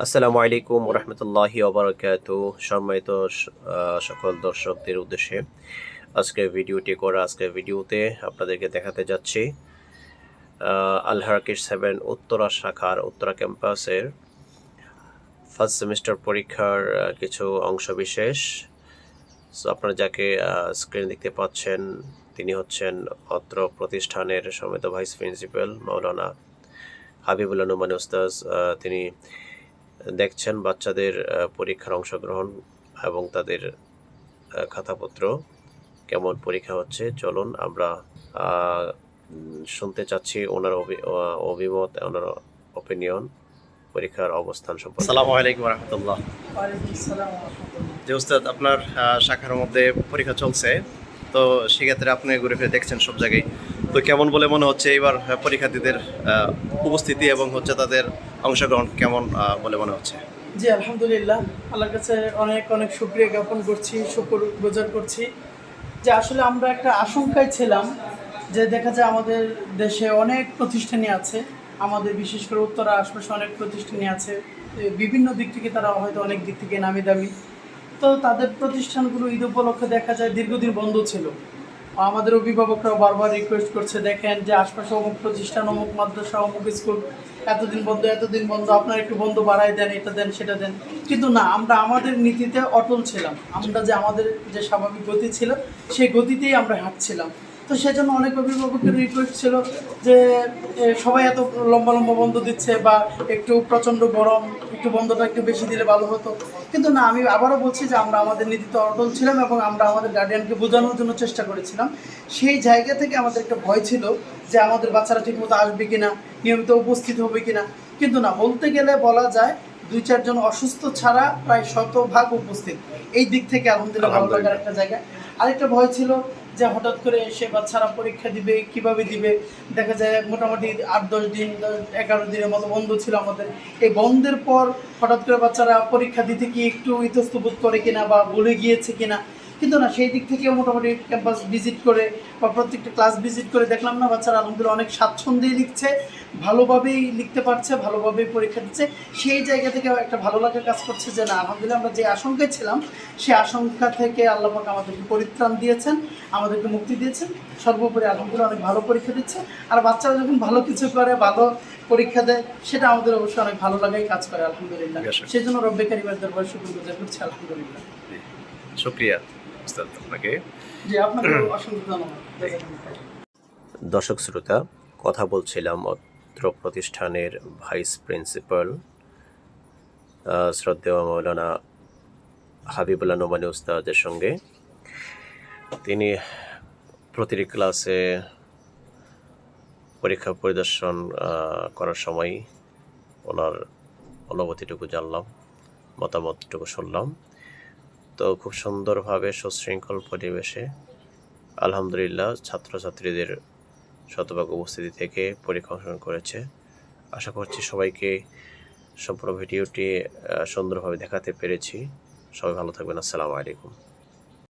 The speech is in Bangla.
আসসালামু আলাইকুম রহমতুল্লাহি ওবরাকাতু। সম্মানিত সকল দর্শকদের উদ্দেশ্যে আজকের ভিডিওতে আপনাদেরকে দেখাতে যাচ্ছি আল হারাকিস 7 উত্তরা শাখার উত্তরা ক্যাম্পাসের ফার্স্ট সেমিস্টার পরীক্ষার কিছু অংশবিশেষ। সো আপনারা যাকে স্ক্রিনে দেখতে পাচ্ছেন তিনি হচ্ছেন অত্র প্রতিষ্ঠানের সম্মানিত ভাইস প্রিন্সিপাল মাওলানা হাবিবুল্লাহ নোমানী উস্তাজ। তিনি দেখছেন বাচ্চাদের পরীক্ষার অংশগ্রহণ এবং তাদের খাতাপত্র কেমন পরীক্ষা হচ্ছে। চলুন আমরা শুনতে চাচ্ছি ওনার অভিমত, ওনার অপিনিয়ন পরীক্ষার অবস্থান সম্পর্কে। আসসালামু আলাইকুম রহমতুল্লাহ। যে উস্তাদ, আপনার শাখার মধ্যে পরীক্ষা চলছে, তো সেক্ষেত্রে আপনি ঘুরে ফিরে দেখছেন সব জায়গায়, তো কেমন বলে মনে হচ্ছে এবার পরীক্ষার্থীদের উপস্থিতি এবং তাদের অংশগ্রহণ কেমন বলে মনে হচ্ছে? জি, আলহামদুলিল্লাহ, আল্লাহর কাছে অনেক অনেক শুকরিয়া জ্ঞাপন করছি, শুকর গুজার করছি যে আসলে আমরা একটা আশঙ্কায় ছিলাম যে দেখা যায় আমাদের দেশে অনেক প্রতিষ্ঠানই আছে, আমাদের বিশেষ করে উত্তরা আশপাশে অনেক প্রতিষ্ঠানই আছে, বিভিন্ন দিক থেকে তারা হয়তো অনেক দিক থেকে নামি দামি, তো তাদের প্রতিষ্ঠানগুলো ঈদ উপলক্ষে দেখা যায় দীর্ঘদিন বন্ধ ছিল। আমাদের অভিভাবকরাও বারবার রিকোয়েস্ট করছে, দেখেন যে আশপাশে অমুক প্রতিষ্ঠান, অমুক মাদ্রাসা, অমুক স্কুল এতদিন বন্ধ, আপনারা একটু বন্ধ বাড়াই দেন, এটা দেন সেটা দেন। কিন্তু না, আমরা আমাদের নীতিতে অটল ছিলাম, আমরা যে আমাদের যে স্বাভাবিক গতি ছিল সেই গতিতেই আমরা হাঁটছিলাম। তো সেজন্য অনেক অভিভাবকের রিকোয়েস্ট ছিল যে সবাই এত লম্বা লম্বা বন্ধ দিচ্ছে বা একটু প্রচণ্ড গরম, একটু বন্ধটা একটু বেশি দিলে ভালো হতো। কিন্তু না, আমি আবারও বলছি যে আমরা আমাদের নীতিতে অটল ছিলাম এবং আমরা আমাদের গার্ডিয়ানকে বোঝানোর জন্য চেষ্টা করেছিলাম। সেই জায়গা থেকে আমাদের একটা ভয় ছিল যে আমাদের বাচ্চারা ঠিকমতো আসবে কিনা, নিয়মিত উপস্থিত হবে কিনা। কিন্তু না, বলতে গেলে বলা যায় 2-4 জন অসুস্থ ছাড়া প্রায় শতভাগ উপস্থিত। এই দিক থেকে আলহামদুলিল্লাহ ভালো লাগার একটা জায়গা। আরেকটা ভয় ছিল যে হঠাৎ করে এসে বাচ্চারা পরীক্ষা দিবে, কিভাবে দিবে। দেখা যায় মোটামুটি 8-10 দিন 11 দিনের মতো বন্ধ ছিল আমাদের। এই বন্ধের পর হঠাৎ করে বাচ্চারা পরীক্ষা দিতে কি একটু ইতস্তত করে কিনা বা ভুলে গিয়েছে কিনা। কিন্তু না, সেই দিক থেকেও মোটামুটি ক্যাম্পাস ভিজিট করে বা প্রত্যেকটা ক্লাস ভিজিট করে দেখলাম না, বাচ্চারা আলহামদুলিল্লাহ অনেক স্বাচ্ছন্দ্যেই লিখছে, ভালোভাবেই লিখতে পারছে, ভালোভাবেই পরীক্ষা দিচ্ছে। সেই জায়গা থেকে একটা ভালো লাগা কাজ করছে যে না, আলহামদুলিল্লাহ আমরা যে আশঙ্কায় ছিলাম সেই আশঙ্কা থেকে আল্লাহ পাক আমাদেরকে পরিত্রাণ দিয়েছেন, আমাদেরকে মুক্তি দিয়েছেন। সর্বোপরি আলহামদুলিল্লাহ অনেক ভালো পরীক্ষা দিচ্ছে। আর বাচ্চারা যখন ভালো কিছু করে, ভালো পরীক্ষা দেয়, সেটা আমাদের অবশ্যই অনেক ভালো লাগাই কাজ করে আলহামদুলিল্লাহ। সেই জন্য রব্বে কারিমের দরবারে শুকর গুজার করছি আলহামদুলিল্লাহ। শুকরিয়া উস্তাদ আপনাকে। জি, আপনাকে অসংখ্য ধন্যবাদ। দর্শক শ্রোতা, কথা বলছিলাম অত্র প্রতিষ্ঠানের ভাইস প্রিন্সিপাল শ্রদ্ধেয় মাওলানা হাবিবুল্লাহ নোমানী উস্তাদের সঙ্গে। তিনি প্রতিটি ক্লাসে পরীক্ষা পরিদর্শন করার সময় ওনার অনুভূতিটুকু জানলাম, মতামতটুকু শুনলাম। তো খুব সুন্দরভাবে সুশৃঙ্খল পরিবেশে আলহামদুলিল্লাহ ছাত্রছাত্রীদের শতভাগ উপস্থিতি থেকে পরীক্ষা অংশগ্রহণ করেছে। আশা করছি সবাইকে সম্পূর্ণ ভিডিওটি সুন্দরভাবে দেখাতে পেরেছি। সবাই ভালো থাকবেন। আসসালামু আলাইকুম।